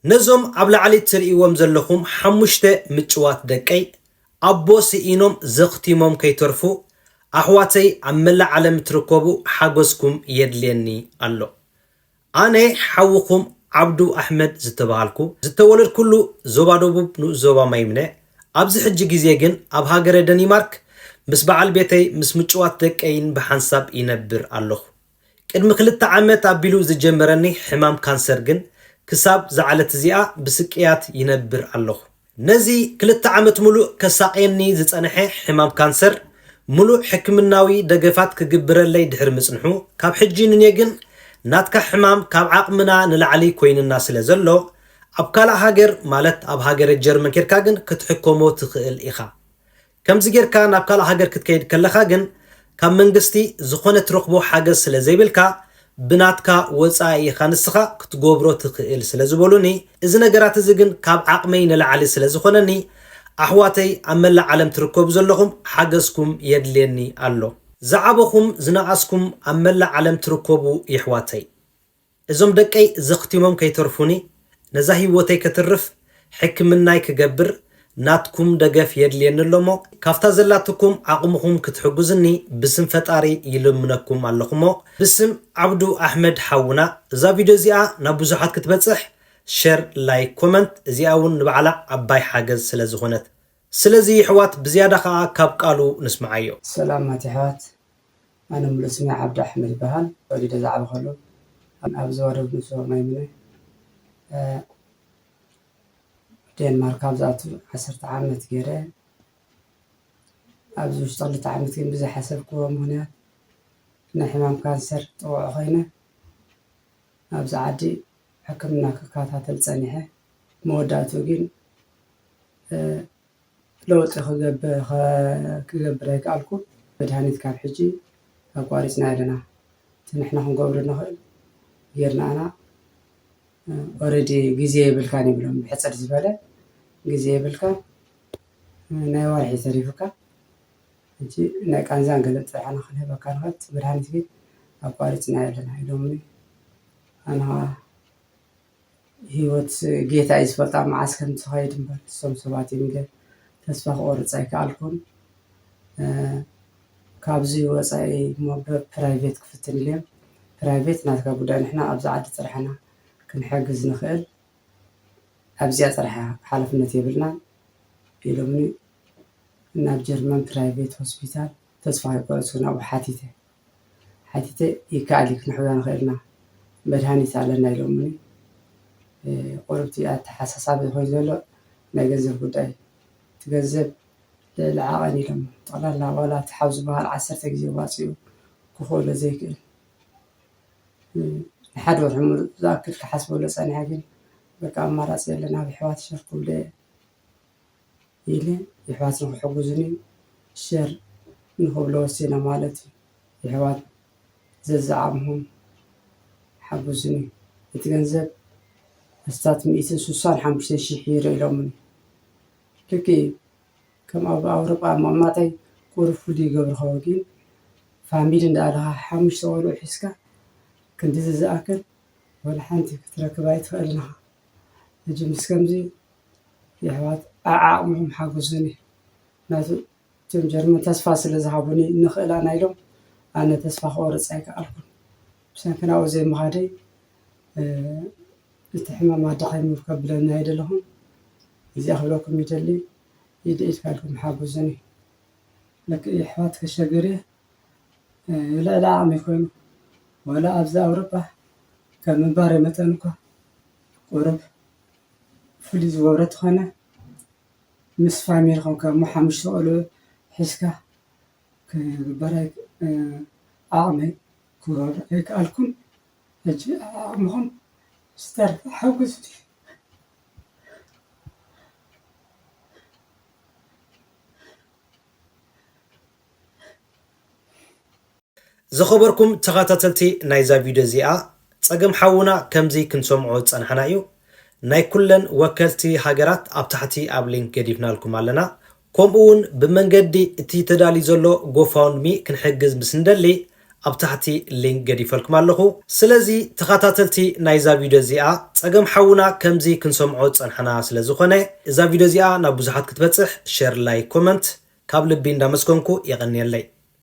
ነዞም ኣብ ላዕሊ ትርእይዎም ዘለኹም ሓሙሽተ ምጭዋት ደቀይ ኣቦ ስኢኖም ዘኽቲሞም ከይተርፉ ኣሕዋተይ ኣብ መላእ ዓለም ትርከቡ ሓጎስኩም የድልየኒ ኣሎ። ኣነ ሓውኹም ዓብዱ ኣሕመድ ዝተባሃልኩ ዝተወለድኩሉ ዞባ ደቡብ ንኡስ ዞባ ማይምነ ኣብዚ ሕጂ ግዜ ግን ኣብ ሃገረ ደኒማርክ ምስ በዓል ቤተይ ምስ ምጭዋት ደቀይን ብሓንሳብ ይነብር ኣለኹ። ቅድሚ 2 ዓመት ኣቢሉ ዝጀመረኒ ሕማም ካንሰር ግን ክሳብ ዝዓለት እዚኣ ብስቅያት ይነብር ኣለኹ። ነዚ 2 ዓመት ሙሉእ ከሳቅየኒ ዝፀንሐ ሕማም ካንሰር ሙሉእ ሕክምናዊ ደገፋት ክግብረለይ ድሕሪ ምፅንሑ ካብ ሕጂ ንኔ ግን ናትካ ሕማም ካብ ዓቕምና ንላዕሊ ኮይንና ስለ ዘሎ ኣብ ካልእ ሃገር ማለት ኣብ ሃገረ ጀርመን ኬርካ ግን ክትሕከሞ ትኽእል ኢኻ። ከምዚ ጌርካ ናብ ካልእ ሃገር ክትከይድ ከለኻ ግን ካብ መንግስቲ ዝኾነ ትረኽቦ ሓገዝ ስለ ዘይብልካ ብናትካ ወፃኢ ኢኻ ንስኻ ክትገብሮ ትኽእል ስለ ዝበሉኒ እዚ ነገራት እዚ ግን ካብ ዓቕመይ ንላዕሊ ስለ ዝኾነኒ ኣሕዋተይ ኣብ መላእ ዓለም ትርከቡ ዘለኹም ሓገዝኩም የድልየኒ ኣሎ። ዝዓበኹም ዝነኣስኩም ኣብ መላእ ዓለም ትርከቡ ይሕዋተይ እዞም ደቀይ ዘኽቲሞም ከይተርፉኒ ነዛ ህይወተይ ከትርፍ ሕክምናይ ክገብር ናትኩም ደገፍ የድልየኒ ኣሎሞ ካብታ ዘላትኩም ዓቕምኹም ክትሕግዙኒ ብስም ፈጣሪ ይልምነኩም ኣለኹሞ። ብስም ዓብዱ ኣሕመድ ሓውና እዛ ቪድዮ እዚኣ ናብ ብዙሓት ክትበፅሕ ሼር ላይክ ኮመንት እዚኣ እውን ንባዕላ ዓባይ ሓገዝ ስለ ዝኾነት ስለዚ ሕዋት ብዝያዳ ከዓ ካብ ቃሉ ንስማዓዮ። ሰላማት ሕዋት ኣነ ሙሉእ ስሜ ዓብዱ ኣሕመድ ይበሃል ወሊደ ዝዓበኸሉ ኣብ ዞባ ደቡብ ንኡስ ዞባ ማይምነ ዴንማርክ ኣብዝኣቱ 10 ዓመት ገይረ ኣብዚ ውሽጢ 2 ዓመት ግን ብዘይሓሰብክዎ ምክንያት ናይ ሕማም ካንሰር ጥቑዕ ኮይነ ኣብዚ ዓዲ ሕክምና ክከታተል ፀኒሐ መወዳእትኡ ግን ለውጢ ክገብር ኣይከኣልኩ መድሃኒት ካብ ሕጂ ኣቋሪፅና ኣለና እቲ ንሕና ክንገብሮ ንኽእል ጌርናኣና ኦረዲ ግዜ የብልካን ይብሎም ብሕፅር ዝበለ ግዜ የብልካ ናይ ዋርሒ ተሪፉካ እንጂ ናይ ቃንዛን ገለ ጥዕና ክንህበካ ንኽእል መድሃኒት ግን ኣቋሪፅና ኣለና ኢሎምኒ ኣነ ሂወት ጌታ እዩ ዝፈልጣ መዓዝ ከም ትኸይድ እምበር እሶም ሰባት እዮም ኢለ ተስፋ ክቆርፅ ኣይከኣልኩን። ካብዚ ወፃኢ እሞ ብፕራይቬት ክፍትን ኢልዮም ፕራይቬት ናትካ ጉዳይ ንሕና ኣብዚ ዓዲ ፅራሕና ክንሕግዝ ንኽእል ኣብዚኣ ፅራሕ ሓላፍነት የብልናን ኢሎምኒ ናብ ጀርመን ፕራይቬት ሆስፒታል ተስፋ ከይቆረፅኩ ናብኡ ሓቲተ ይከኣል ክንሕያ ንኽእልና መድሃኒት ኣለና ኢሎምኒ ቁርብቲ ኣተሓሳሳቢ ኮይኑ ዘሎ ናይ ገንዘብ ጉዳይ እቲ ገንዘብ ልዕሊ ዓቐን ኢሎም ጠቕላላ ዋላ እቲ ሓው ዝበሃል 10 ግዜ ዋፅኡ ክኽእሎ ዘይክእል ንሓደ ወርሒ ሙሉእ ዝኣክል ክሓስበሎ ፀኒሐ ግን በቃ ኣማራፂ የለና ብሕዋት ሸር ክብለ ኢለ ይሕዋት ንክሕግዙኒ ሸር ንክብሎ ወሲነ ማለት እዩ። ይሕዋት ዘዛዓምሁም ሓግዙኒ እቲ ገንዘብ እስታት 165,000 ዩሮ ኢሎምኒ ልክ ከም ኣብ ኣውሮጳ መቕማጠይ ቁሩብ ፍሉይ ይገብርኸዎ ግን ፋሚሊ እንዳኣለኻ 5 ቆልዑ ሒዝካ ክንዲ ዝኣክል ወላ ሓንቲ ክትረክብ ኣይትኽእልን ኢኻ ሕጂ ምስ ከምዚ ይሕዋት ዓቕምኩም ሓግዙኒ ናቱ እቶም ጀርመን ተስፋ ስለ ዝሃቡኒ ንኽእላና ኢሎም ኣነ ተስፋ ክቆርፅ ኣይከኣልኩን ብሰንኪ ናብኡ ዘይምኻደይ እቲ ሕማም ኣዳኺሙ ከብለና ኣይደለኹም እዚኣ ክብለኩም ይደሊ ኢድ ካልኩም ሓግዙኒ ልክ ይሕዋት ከሸገር ልዕሊ ዓቕሚ ኮይኑ ወላ ኣብዚ ኣውሮጳ ከም ምንባር መጠን እኳ ቁሩብ ፍሉይ ዝገብሮ ተኾነ ምስ ፋሚልኩም ከም 5 ቆልዑ ሒዝካ ክግበር ዓቕሚ ክገብሮ ኣይከኣልኩን ሕጂ ዓቕምኩም ዝተርፈ ሓግዙኒ። ዝኸበርኩም ተኸታተልቲ ናይዛ ቪድዮ እዚኣ ፀገም ሓውና ከምዚ ክንሰምዖ ፀናሕና እዩ። ናይ ኩለን ወከልቲ ሃገራት ኣብ ታሕቲ ኣብ ሊንክ ገዲፍናልኩም ኣለና። ከምኡ እውን ብመንገዲ እቲ ተዳልዩ ዘሎ ጎፋውንድሚ ክንሕግዝ ምስ እንደሊ ኣብ ታሕቲ ሊንክ ገዲፈልኩም ኣለኹ ስለዚ ተኸታተልቲ ናይዛ ቪድዮ እዚኣ ፀገም ሓውና ከምዚ ክንሰምዖ ፀንሐና ስለ ዝኾነ እዛ ቪድዮ እዚኣ ናብ ብዙሓት ክትበፅሕ ሼር ላይ ኮመንት ካብ ልቢ እንዳመስገንኩ ይቀኒየለይ